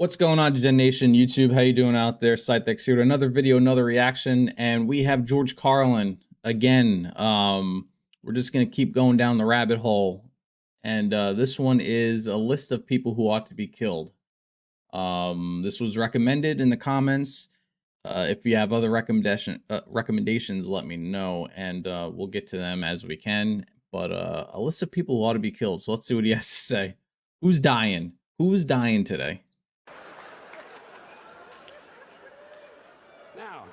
What's going on, Gen Nation, YouTube? How you doing out there? ScytheX here with another video, another reaction, and we have George Carlin again. We're just gonna keep going down the rabbit hole, and this one is a list of people who ought to be killed. This was recommended in the comments. If you have other recommendations, let me know, and we'll get to them as we can. But a list of people who ought to be killed. So let's see what he has to say. Who's dying? Who's dying today? Now,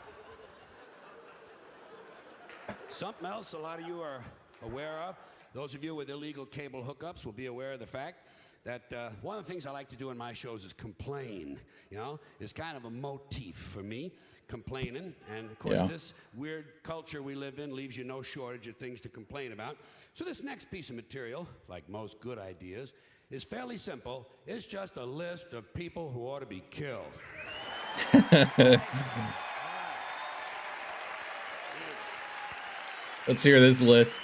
something else a lot of you are aware of, those of you with illegal cable hookups will be aware of the fact that one of the things I like to do in my shows is complain. You know, it's kind of a motif for me, complaining. And of course, this weird culture we live in leaves you no shortage of things to complain about. So this next piece of material, like most good ideas, is fairly simple. It's just a list of people who ought to be killed. Let's hear this list.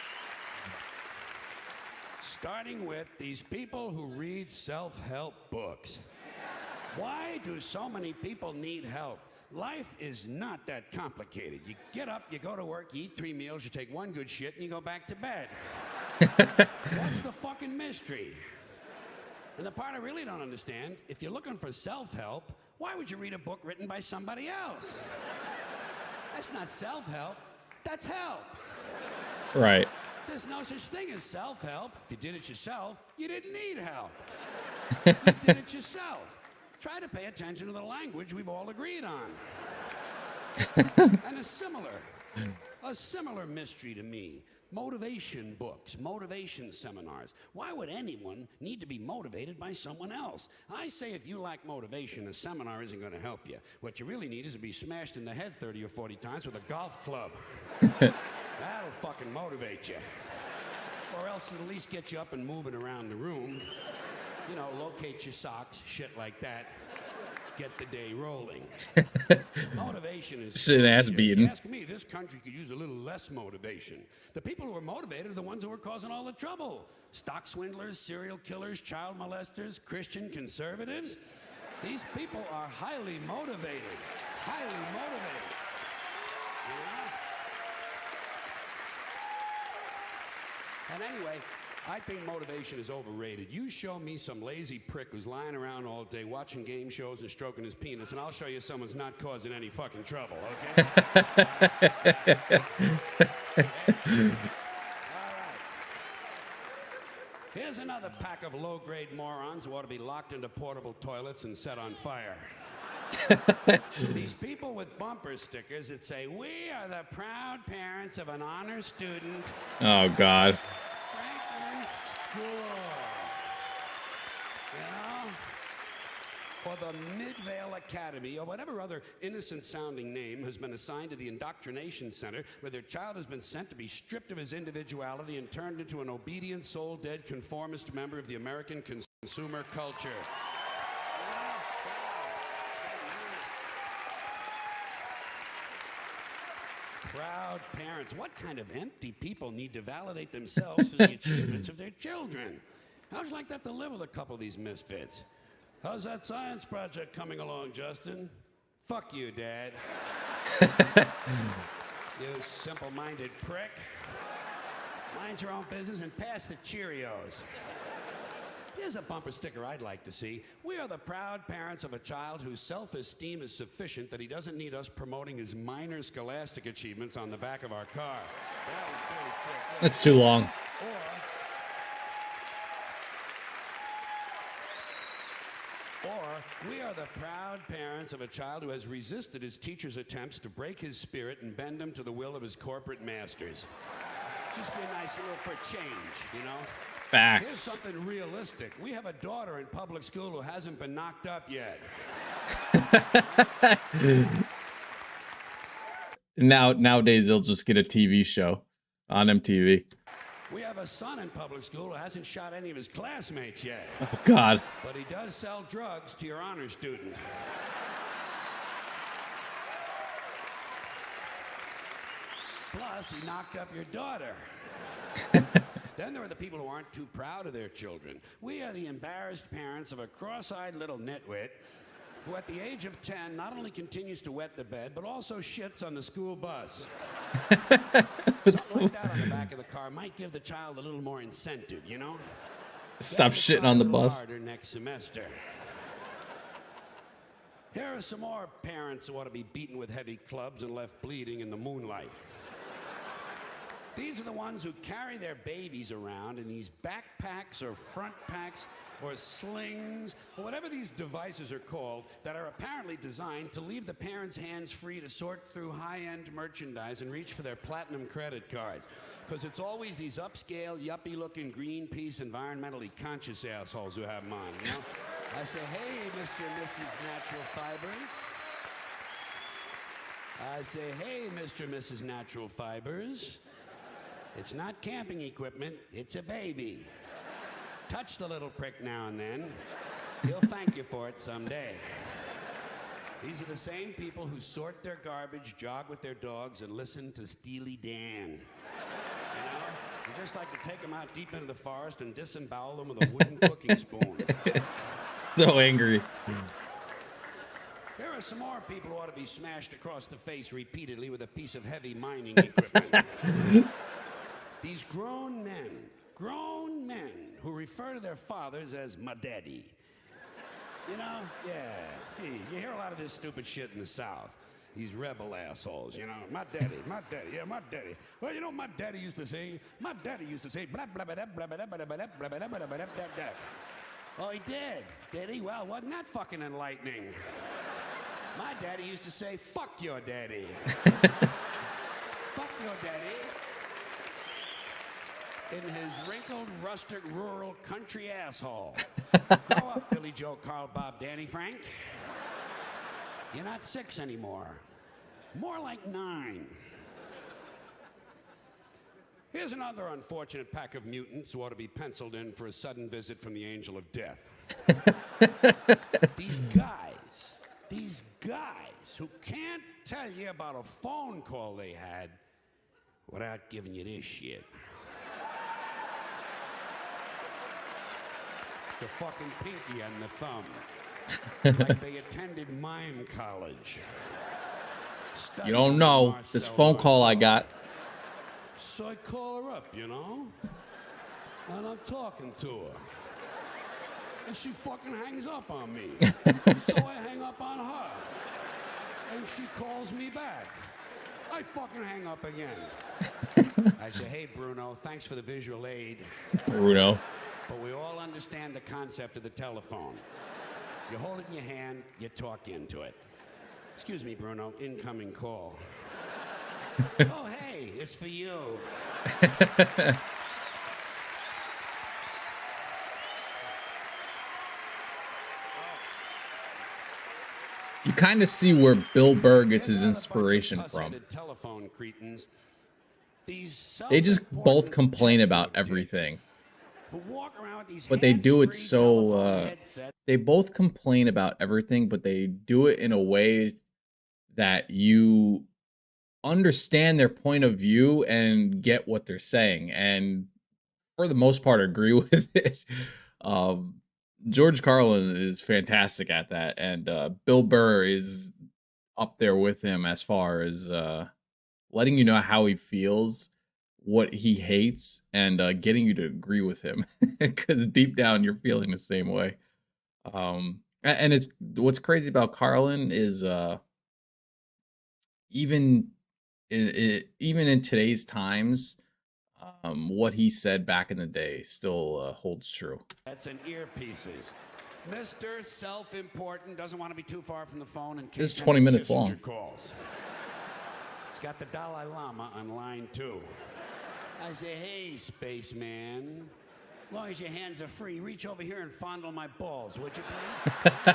Starting with these people who read self-help books. Why do so many people need help? Life is not that complicated. You get up, you go to work, you eat 3 meals, you take 1 good shit, and you go back to bed. What's the fucking mystery? And the part I really don't understand, if you're looking for self-help, why would you read a book written by somebody else? That's not self-help, that's help. Right. There's no such thing as self-help. If you did it yourself, you didn't need help. You did it yourself. Try to pay attention to the language we've all agreed on. And a similar mystery to me. Motivation books, motivation seminars. Why would anyone need to be motivated by someone else? I say if you lack motivation, a seminar isn't going to help you. What you really need is to be smashed in the head 30 or 40 times with a golf club. That'll fucking motivate you. Or else it'll at least get you up and moving around the room. You know, locate your socks, shit like that. Get the day rolling. Motivation is... an ass beating. If you ask me, this country could use a little less motivation. The people who are motivated are the ones who are causing all the trouble. Stock swindlers, serial killers, child molesters, Christian conservatives. These people are highly motivated. Highly motivated. You know? And anyway, I think motivation is overrated. You show me some lazy prick who's lying around all day watching game shows and stroking his penis, and I'll show you someone's not causing any fucking trouble, okay? All right. Here's another pack of low-grade morons who ought to be locked into portable toilets and set on fire. These people with bumper stickers that say, "We are the proud parents of an honor student." Oh, God. Franklin School. You know? Or the Midvale Academy, or whatever other innocent-sounding name has been assigned to the indoctrination center, where their child has been sent to be stripped of his individuality and turned into an obedient, soul-dead, conformist member of the American consumer culture. Proud parents. What kind of empty people need to validate themselves through the achievements of their children? How'd you like to have to live with a couple of these misfits? How's that science project coming along, Justin? Fuck you, Dad. You simple-minded prick. Mind your own business and pass the Cheerios. Here's a bumper sticker I'd like to see. We are the proud parents of a child whose self-esteem is sufficient that he doesn't need us promoting his minor scholastic achievements on the back of our car. That was pretty sick. That's too long. Or we are the proud parents of a child who has resisted his teacher's attempts to break his spirit and bend him to the will of his corporate masters. Just be nice a little for change, you know? Facts. Here's something realistic. We have a daughter in public school who hasn't been knocked up yet. Nowadays, they'll just get a TV show on MTV. We have a son in public school who hasn't shot any of his classmates yet. Oh, God. But he does sell drugs to your honor student. Plus, he knocked up your daughter. Then there are the people who aren't too proud of their children. We are the embarrassed parents of a cross-eyed little nitwit who at the age of 10 not only continues to wet the bed, but also shits on the school bus. Something like that on the back of the car might give the child a little more incentive, you know? Stop shitting on the bus. Harder next semester. Here are some more parents who ought to be beaten with heavy clubs and left bleeding in the moonlight. These are the ones who carry their babies around in these backpacks or front packs or slings or whatever these devices are called that are apparently designed to leave the parents' hands free to sort through high-end merchandise and reach for their platinum credit cards. Because it's always these upscale, yuppie-looking Greenpeace, environmentally conscious assholes who have mine, you know? I say, hey, Mr. and Mrs. Natural Fibers. I say, hey, Mr. and Mrs. Natural Fibers. It's not camping equipment, it's a baby. Touch the little prick now and then. He'll thank you for it someday. These are the same people who sort their garbage, jog with their dogs, and listen to Steely Dan. You know? You just like to take them out deep into the forest and disembowel them with a wooden cooking spoon. So angry. Here are some more people who ought to be smashed across the face repeatedly with a piece of heavy mining equipment. These grown men who refer to their fathers as my daddy. You know? Yeah. Gee, you hear a lot of this stupid shit in the South. These rebel assholes, you know? My daddy, yeah, my daddy. Well, you know what my daddy used to say? My daddy used to say, blah, blah, blah, blah, blah, blah, blah, blah, blah, blah, blah, blah, blah, blah. Oh, he did he? Well, wasn't that fucking enlightening? My daddy used to say, fuck your daddy. Fuck your daddy. In his wrinkled, rustic, rural, country asshole. Grow up, Billy Joe, Carl, Bob, Danny, Frank. You're not 6 anymore. More like 9. Here's another unfortunate pack of mutants who ought to be penciled in for a sudden visit from the angel of death. These guys who can't tell you about a phone call they had without giving you this shit. The fucking pinky and the thumb. Like they attended mime college. You don't know this phone call I got. So I call her up, you know? And I'm talking to her. And she fucking hangs up on me. So I hang up on her. And she calls me back. I fucking hang up again. I say, hey, Bruno, thanks for the visual aid. Bruno. But we all understand the concept of the telephone. You hold it in your hand, you talk into it. Excuse me, Bruno, incoming call. Oh, hey, it's for you. You kind of see where Bill Burr gets his inspiration from. Telephone cretins. They just both complain about everything. But they do it so they both complain about everything, but they do it in a way that you understand their point of view and get what they're saying, and for the most part agree with it. George Carlin is fantastic at that, and Bill Burr is up there with him as far as letting you know how he feels, what he hates, and getting you to agree with him, because deep down you're feeling the same way. And it's what's crazy about Carlin is even in today's times, what he said back in the day still holds true. That's an earpieces. Mr. Self-Important doesn't want to be too far from the phone in case This is 20 minutes long. Calls. He's got the Dalai Lama on line 2. I say, hey, spaceman, as long as your hands are free, reach over here and fondle my balls, would you please?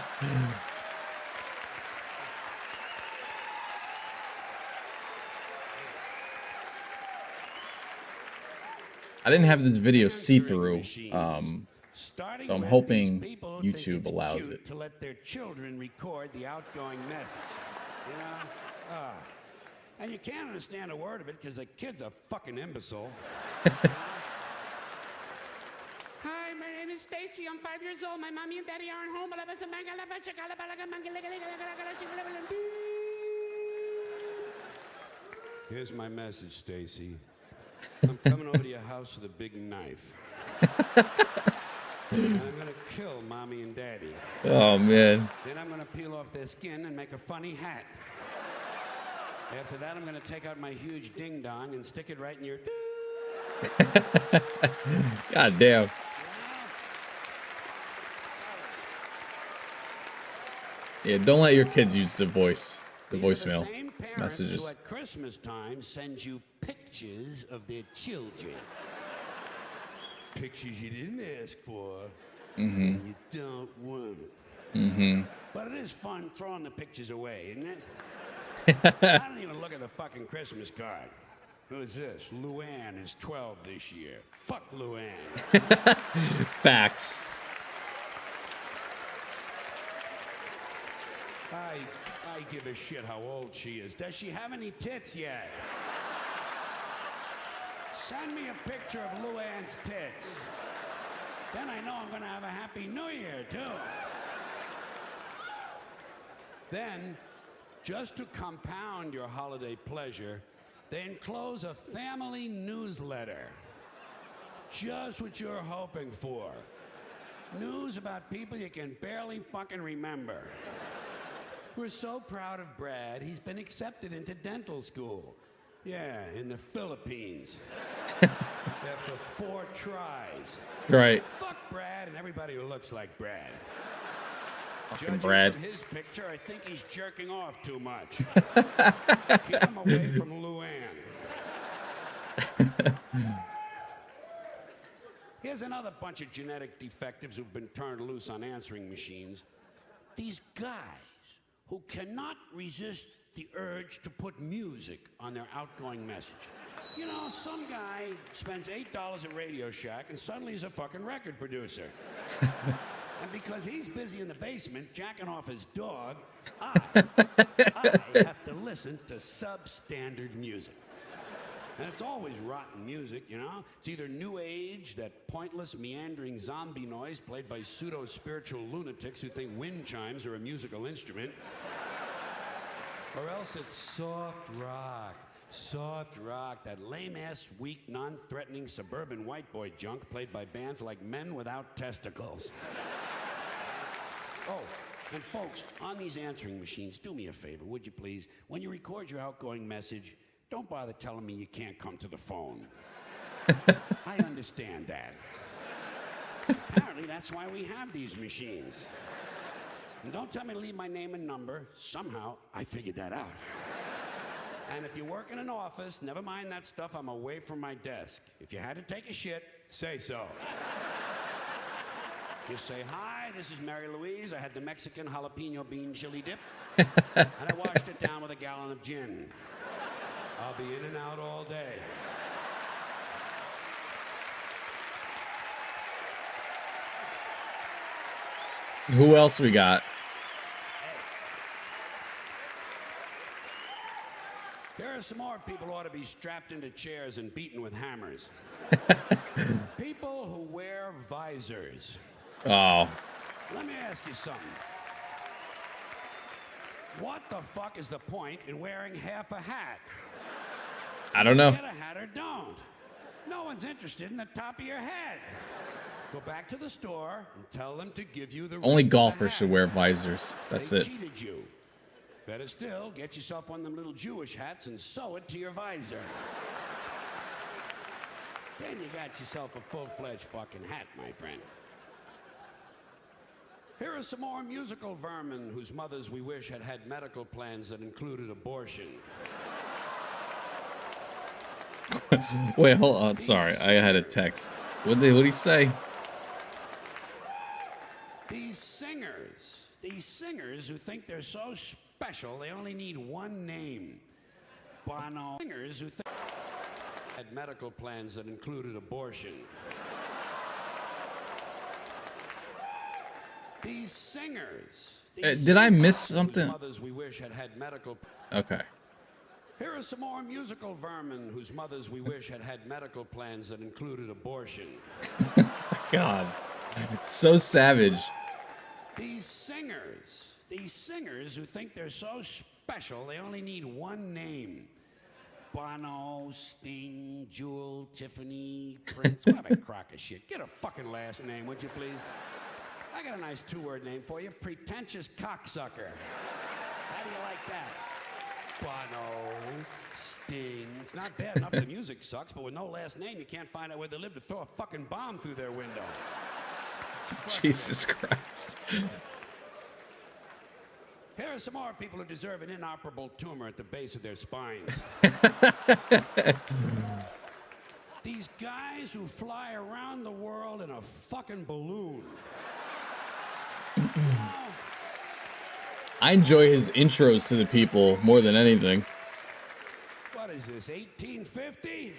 I didn't have this video see-through, so I'm hoping YouTube allows it. To let their children record the outgoing message, you know? And you can't understand a word of it because the kid's a fucking imbecile. Hi, my name is Stacy. I'm 5 years old. My mommy and daddy aren't home. Here's my message, Stacy. I'm coming over to your house with a big knife. And I'm gonna kill mommy and daddy. Oh man. Then I'm gonna peel off their skin and make a funny hat. After that, I'm gonna take out my huge ding dong and stick it right in your. God damn. Yeah, don't let your kids use the voicemail The same parents messages. who at Christmas time send you pictures of their children. Pictures you didn't ask for, and you don't want. But it is fun throwing the pictures away, isn't it? I don't even look at the fucking Christmas card. Who is this? Luann is 12 this year. Fuck Luann. Facts. I give a shit how old she is. Does she have any tits yet? Send me a picture of Luann's tits. Then I know I'm gonna have a happy new year, too. Then, just to compound your holiday pleasure, they enclose a family newsletter. Just what you're hoping for. News about people you can barely fucking remember. We're so proud of Brad, he's been accepted into dental school. Yeah, in the Philippines. After 4 tries. Right. Fuck Brad and everybody who looks like Brad. Fucking Judging Brad. from his picture, I think he's jerking off too much. Keep him away from Luann. Here's another bunch of genetic defectives who've been turned loose on answering machines. These guys who cannot resist the urge to put music on their outgoing message. You know, some guy spends $8 at Radio Shack and suddenly he's a fucking record producer. And because he's busy in the basement jacking off his dog, I have to listen to substandard music. And it's always rotten music, you know? It's either new age, that pointless, meandering zombie noise played by pseudo-spiritual lunatics who think wind chimes are a musical instrument. Or else it's soft rock, that lame-ass, weak, non-threatening suburban white boy junk played by bands like Men Without Testicles. Oh, and folks, on these answering machines, do me a favor, would you please? When you record your outgoing message, don't bother telling me you can't come to the phone. I understand that. Apparently, that's why we have these machines. And don't tell me to leave my name and number. Somehow, I figured that out. And if you work in an office, never mind that stuff, I'm away from my desk. If you had to take a shit, say so. Just say, hi, this is Mary Louise. I had the Mexican jalapeno bean chili dip. And I washed it down with a gallon of gin. I'll be in and out all day. Who else we got? There are some more people who ought to be strapped into chairs and beaten with hammers. People who wear visors. Oh. Let me ask you something. What the fuck is the point in wearing half a hat? I don't know. Get a hat or don't. No one's interested in the top of your head. Go back to the store and tell them to give you the Only rest of the golfers hat. should wear visors. That's They it. cheated you. Better still, get yourself one of them little Jewish hats and sew it to your visor. Then you got yourself a full-fledged fucking hat, my friend. Here are some more musical vermin whose mothers we wish had had medical plans that included abortion. Wait, hold on. Sorry, I had a text. What'd he say? These singers who think they're so special they only need one name. Bono. Singers who had medical plans that included abortion. These singers. Did I miss something? Mothers we wish had had medical. Okay. Here are some more musical vermin whose mothers we wish had had medical plans that included abortion. God, it's so savage. These singers who think they're so special, they only need one name. Bono, Sting, Jewel, Tiffany, Prince. What a crock of shit. Get a fucking last name, would you please? I got a nice two-word name for you. Pretentious cocksucker. How do you like that? Bono, Sting. It's not bad enough the music sucks, but with no last name, you can't find out where they live to throw a fucking bomb through their window. Jesus Christ. Here are some more people who deserve an inoperable tumor at the base of their spines. These guys who fly around the world in a fucking balloon. I enjoy his intros to the people more than anything. What is this, 1850?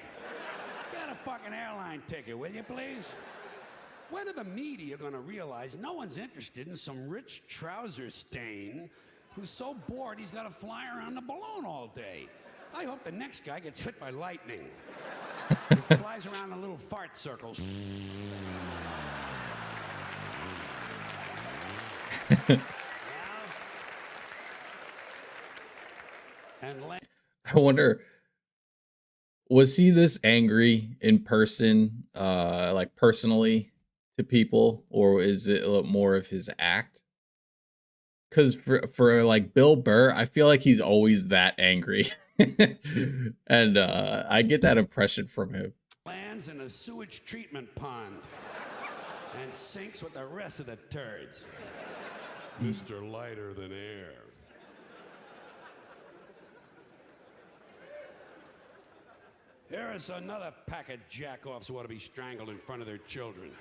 Get a fucking airline ticket, will you please? When are the media going to realize no one's interested in some rich trouser stain who's so bored he's got to fly around the balloon all day? I hope the next guy gets hit by lightning. He flies around in little fart circles. I wonder, was he this angry in person, like personally to people, or is it a little more of his act? Because for like Bill Burr, I feel like he's always that angry. And I get that impression from him. Lands in a sewage treatment pond and sinks with the rest of the turds. Mr. Lighter Than Air. Here is another pack of jack-offs who ought to be strangled in front of their children.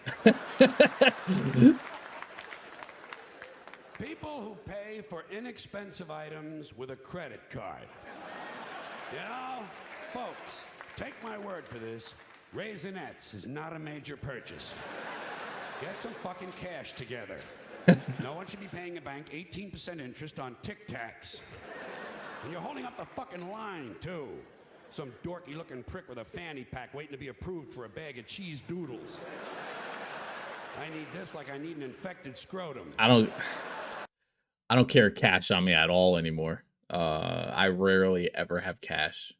People who pay for inexpensive items with a credit card. You know, folks, take my word for this. Raisinets is not a major purchase. Get some fucking cash together. No one should be paying a bank 18% interest on Tic Tacs. And you're holding up the fucking line, too. Some dorky-looking prick with a fanny pack waiting to be approved for a bag of cheese doodles. I need this like I need an infected scrotum. I don't carry cash on me at all anymore. I rarely ever have cash,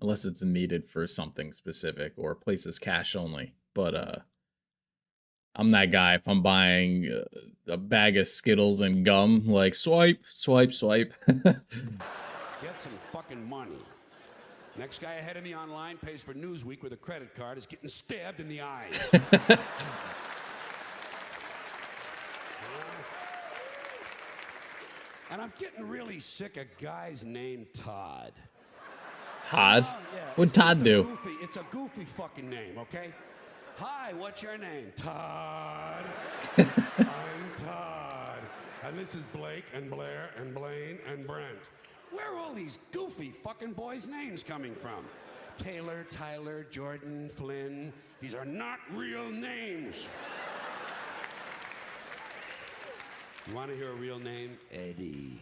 unless it's needed for something specific or places cash only. But I'm that guy. If I'm buying a bag of Skittles and gum, like swipe, swipe, swipe. Get some fucking money. Next guy ahead of me online pays for Newsweek with a credit card is getting stabbed in the eyes. And I'm getting really sick of guys named Todd. Todd? Yeah, What'd Todd do? It's a goofy fucking name, okay? Hi, what's your name? Todd. I'm Todd. And this is Blake and Blair and Blaine and Brent. Where are all these goofy fucking boys' names coming from? Taylor, Tyler, Jordan, Flynn. These are not real names. You want to hear a real name? Eddie.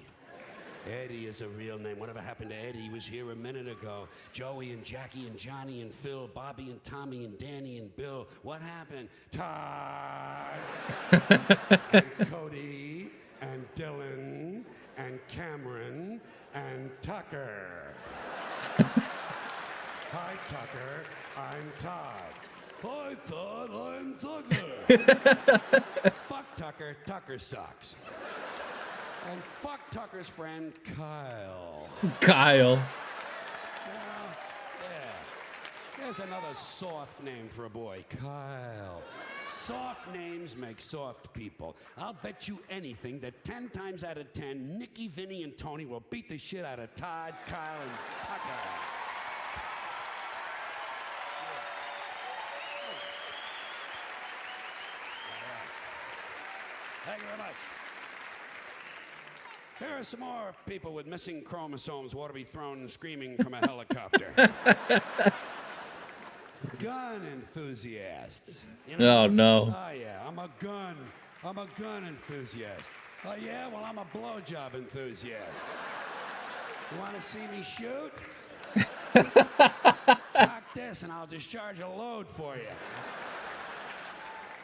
Eddie is a real name. Whatever happened to Eddie? He was here a minute ago. Joey and Jackie and Johnny and Phil, Bobby and Tommy and Danny and Bill. What happened? Todd and Cody and Dylan and Cameron and Tucker. Hi, Tucker. I'm Todd. Hi, Todd. I'm Tucker. Fuck Tucker. Tucker sucks. And fuck Tucker's friend, Kyle. Kyle. Yeah. There's another soft name for a boy, Kyle. Soft names make soft people. I'll bet you anything that 10 times out of 10, Nikki, Vinny, and Tony will beat the shit out of Todd, Kyle, and Tucker. Thank you very much. There are some more people with missing chromosomes who ought to be thrown screaming from a helicopter. Gun enthusiasts. You know? Oh, no. Oh, yeah, I'm a gun enthusiast. Oh, yeah, well, I'm a blowjob enthusiast. You want to see me shoot? Cock this and I'll discharge a load for you.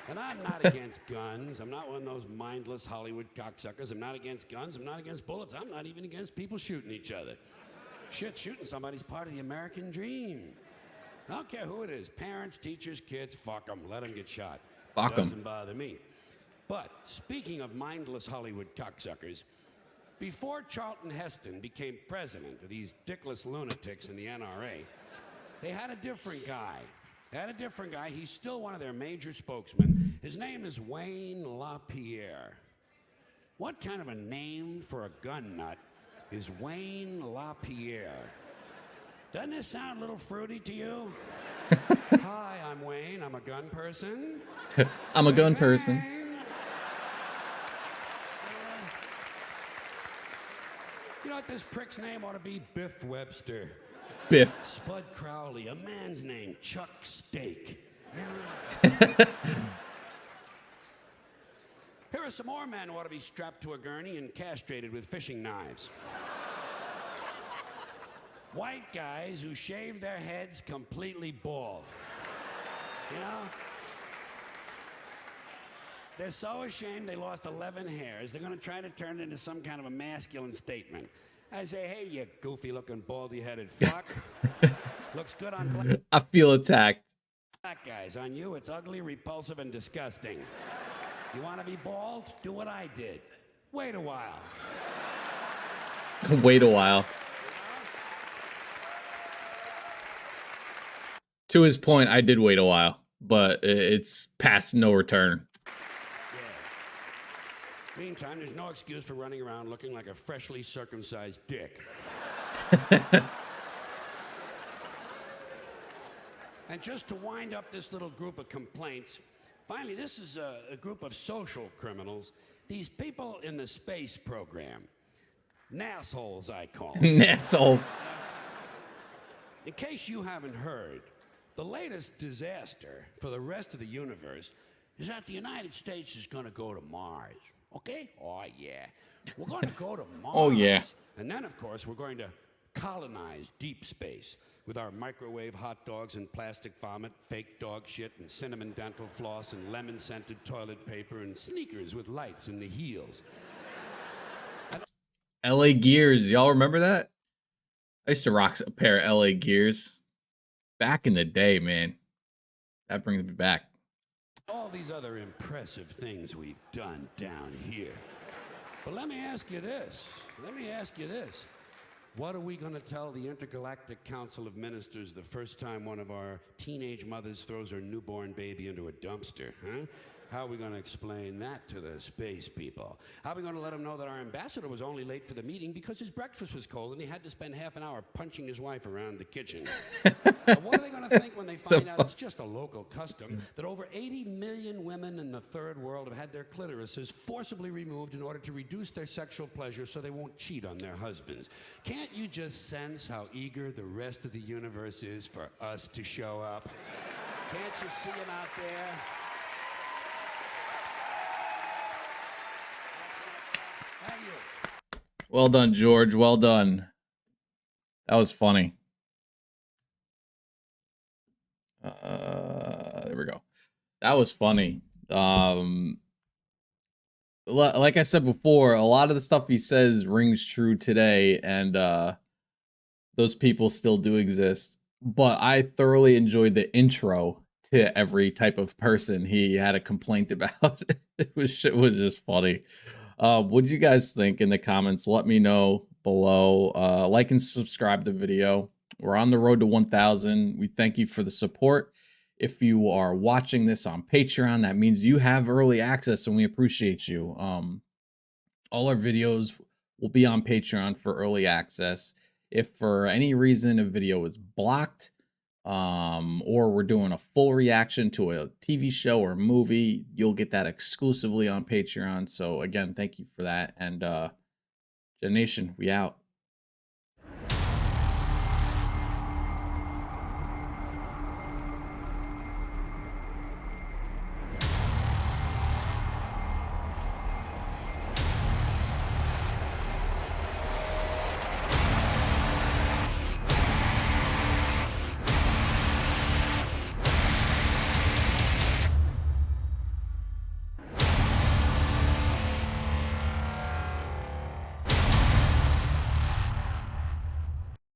And I'm not against guns. I'm not one of those mindless Hollywood cocksuckers. I'm not against guns. I'm not against bullets. I'm not even against people shooting each other. Shit, shooting somebody's part of the American dream. I don't care who it is. Parents, teachers, kids, fuck them. Let them get shot. Fuck 'em. Doesn't bother me. But speaking of mindless Hollywood cocksuckers, before Charlton Heston became president of these dickless lunatics in the NRA, they had a different guy. He's still one of their major spokesmen. His name is Wayne LaPierre. What kind of a name for a gun nut is Wayne LaPierre? Doesn't this sound a little fruity to you? Hi, I'm Wayne. I'm a gun person. I'm a gun person. You know what this prick's name ought to be? Biff Webster. Biff. Spud Crowley, a man's name, Chuck Steak. Here are some more men who ought to be strapped to a gurney and castrated with fishing knives. White guys who shave their heads completely bald. You know? They're so ashamed they lost 11 hairs, they're going to try to turn it into some kind of a masculine statement. I say, hey, you goofy-looking, baldy-headed fuck. Looks good on I feel attacked. black guys. On you, it's ugly, repulsive, and disgusting. You want to be bald? Do what I did. Wait a while. Wait a while. To his point, I did wait a while, but it's past no return. Meantime, there's no excuse for running around looking like a freshly circumcised dick. And just to wind up this little group of complaints, finally, this is a group of social criminals. These people in the space program. Nassholes, I call them. Nassholes. In case you haven't heard, the latest disaster for the rest of the universe is that the United States is going to go to Mars. Okay? Oh, yeah. We're going to go to Mars. Oh, yeah. And then, of course, we're going to colonize deep space with our microwave hot dogs and plastic vomit, fake dog shit, and cinnamon dental floss, and lemon-scented toilet paper, and sneakers with lights in the heels. LA Gears. Y'all remember that? I used to rock a pair of LA Gears back in the day, man. That brings me back. All these other impressive things we've done down here. But let me ask you this. What are we going to tell the Intergalactic Council of Ministers the first time one of our teenage mothers throws her newborn baby into a dumpster, huh? How are we going to explain that to the space people? How are we going to let them know that our ambassador was only late for the meeting because his breakfast was cold and he had to spend half an hour punching his wife around the kitchen? What are they going to think when they find out it's just a local custom that over 80 million women in the third world have had their clitorises forcibly removed in order to reduce their sexual pleasure so they won't cheat on their husbands? Can't you just sense how eager the rest of the universe is for us to show up? Can't you see them out there? Well done, George. Well done. That was funny. There we go. That was funny. Like I said before, a lot of the stuff he says rings true today, and those people still do exist. But I thoroughly enjoyed the intro to every type of person he had a complaint about. It was just funny. What do you guys think in the comments? Let me know below. Like and subscribe to the video. We're on the road to 1,000. We thank you for the support. If you are watching this on Patreon, that means you have early access, and we appreciate you. All our videos will be on Patreon for early access. If for any reason a video is blocked, or we're doing a full reaction to a TV show or movie, you'll get that exclusively on Patreon. So again, thank you for that. And GGEN Nation, we out.